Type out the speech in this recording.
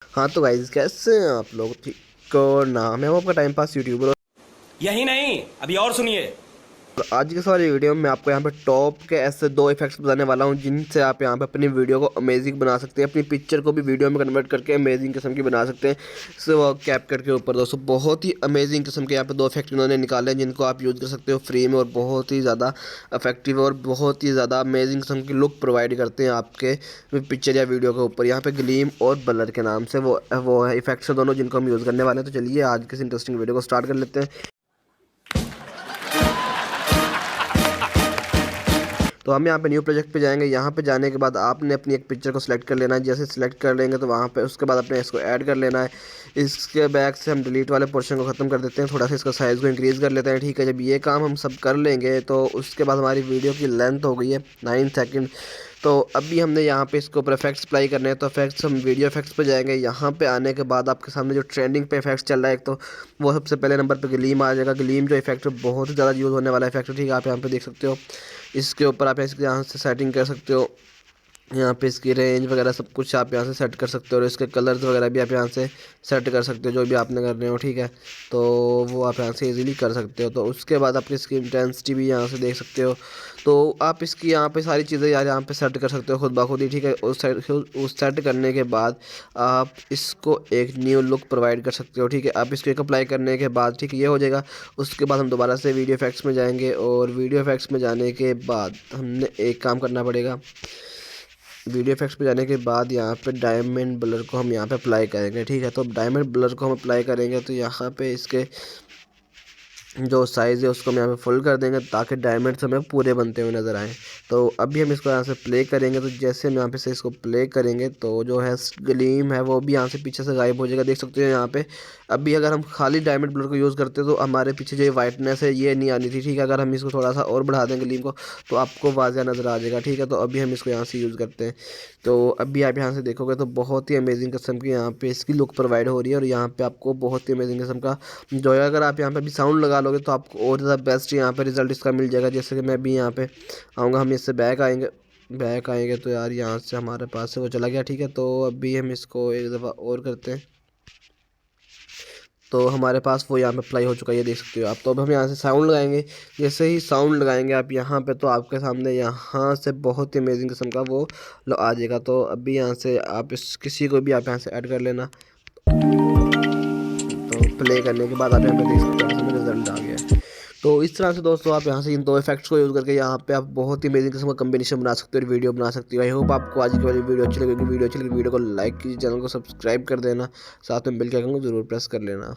हाँ तो गाइस, कैसे हैं आप लोग? ठीक हो ना? मैं हूं आपका टाइम पास यूट्यूबर। यही नहीं, अभी और सुनिए। और आज के सारी वीडियो में मैं आपको यहाँ पे टॉप के ऐसे दो इफेक्ट्स बताने वाला हूँ जिनसे आप यहाँ पे अपनी वीडियो को अमेजिंग बना सकते हैं, अपनी पिक्चर को भी वीडियो में कन्वर्ट करके अमेजिंग किस्म की बना सकते हैं। सो कैपकट के ऊपर दोस्तों बहुत ही अमेजिंग किस्म के यहाँ पे दो इफेक्ट इन्होंने निकाले हैं जिनको आप यूज़ कर सकते हो फ्री में, और बहुत ही ज़्यादा इफेक्टिव और बहुत ही ज़्यादा अमेजिंग किस्म की लुक प्रोवाइड करते हैं आपके पिक्चर या वीडियो के ऊपर। यहाँ पे ग्लीम और ब्लर के नाम से वो इफेक्ट्स है दोनों जिनको हम यूज़ करने वाले हैं। तो चलिए आज किसी इंटरेस्टिंग वीडियो को स्टार्ट कर लेते हैं। तो हम यहाँ पे न्यू प्रोजेक्ट पे जाएंगे। यहाँ पे जाने के बाद आपने अपनी एक पिक्चर को सिलेक्ट कर लेना है। जैसे सिलेक्ट कर लेंगे तो वहाँ पे उसके बाद अपने इसको ऐड कर लेना है। इसके बैक से हम डिलीट वाले पोर्शन को ख़त्म कर देते हैं, थोड़ा सा इसका साइज़ को इंक्रीज़ कर लेते हैं। ठीक है, जब ये काम हम सब कर लेंगे तो उसके बाद हमारी वीडियो की लेंथ हो गई है 9 सेकंड। तो अभी हमने यहाँ पे इसके ऊपर इफेक्ट्स अप्लाई करने हैं। तो इफेक्ट्स हम वीडियो इफेक्ट्स पे जाएंगे। यहाँ पे आने के बाद आपके सामने जो ट्रेंडिंग पे इफेक्ट्स चल रहा है, एक तो वो सबसे पहले नंबर पे ग्लीम आ जाएगा। ग्लीम जो इफेक्ट है बहुत ही ज़्यादा यूज़ होने वाला इफेक्ट है। ठीक है, आप यहाँ पे देख सकते हो। इसके ऊपर आप इसके यहाँ से सेटिंग कर सकते हो। यहाँ पे इसकी रेंज वगैरह सब कुछ आप यहाँ से सेट कर सकते हो, और इसके कलर्स वगैरह भी आप यहाँ से सेट कर सकते हो जो भी आपने करने हो। ठीक है, तो वो आप यहाँ से इजीली कर सकते हो। तो उसके बाद आप इसकी इंटेंसिटी भी यहाँ से देख सकते हो। तो आप इसकी यहाँ पे सारी चीज़ें यार यहाँ पे सेट कर सकते हो खुद ब खुद ही। ठीक है, उस सेट करने के बाद आप इसको एक न्यू लुक प्रोवाइड कर सकते हो। ठीक है, आप इसको एक अप्लाई करने के बाद ठीक है ये हो जाएगा। उसके बाद हम दोबारा से वीडियो इफेक्ट्स में जाएंगे, और वीडियो इफेक्ट्स में जाने के बाद हमने एक काम करना पड़ेगा। वीडियो इफेक्ट्स पे जाने के बाद यहाँ पे डायमंड ब्लर को हम यहाँ पे अप्लाई करेंगे। ठीक है, तो डायमंड ब्लर को हम अप्लाई करेंगे तो यहाँ पे इसके जो साइज़ है उसको हम यहाँ पे फुल कर देंगे ताकि डायमंड्स हमें पूरे बनते हुए नज़र आएँ। तो अभी हम इसको यहाँ से प्ले करेंगे। तो जैसे हम यहाँ पे से इसको प्ले करेंगे तो जो है ग्लीम है वो भी यहाँ से पीछे से गायब हो जाएगा। देख सकते हो यहाँ पे अभी अगर हम खाली डायमंड ब्लर को यूज़ करते तो हमारे पीछे जो वाइटनेस है ये नहीं आनी थी। ठीक है, अगर हम इसको थोड़ा सा और बढ़ा दें ग्लीम को तो आपको वाज़ह नज़र आ जाएगा। ठीक है, तो अभी हम इसको यहाँ से यूज़ करते हैं। तो अभी आप यहाँ से देखोगे तो बहुत ही अमेजिंग किस्म की यहाँ पे इसकी लुक प्रोवाइड हो रही है, और यहाँ पे आपको बहुत ही अमेजिंग किस्म का जो है, अगर आप यहाँ पे भी साउंड लगा लोगे तो आपको और ज़्यादा बेस्ट यहाँ पे रिजल्ट इसका मिल जाएगा। जैसे कि मैं भी यहाँ पे आऊँगा, हम इससे बैक आएंगे तो यार यहाँ से हमारे पास से वो चला गया। ठीक है, तो अभी हम इसको एक दफ़ा और करते हैं तो हमारे पास वो यहाँ पे अप्लाई हो चुका है, ये देख सकते हो आप। तो अब हम यहाँ से साउंड लगाएंगे। जैसे ही साउंड लगाएंगे आप यहाँ पे तो आपके सामने यहाँ से बहुत ही अमेजिंग किस्म का वो आ जाएगा। तो अभी यहाँ से आप इस किसी को भी आप यहाँ से ऐड कर लेना। तो प्ले करने के बाद आप यहाँ पे देख सकते हो हमें रिजल्ट आ गया है। तो इस तरह से दोस्तों आप यहाँ से इन दो इफेक्ट्स को यूज़ करके यहाँ पे आप बहुत ही अमेजिंग किस्म का कम्बिनेशन बना सकते हो और वीडियो बना सकते हो। आई होप आपको आज की वाली वीडियो अच्छी लगेगी। वीडियो अच्छी लगी वीडियो को लाइक कीजिए, चैनल को सब्सक्राइब कर देना, साथ में बेल के आइकन को जरूर प्रेस कर लेना।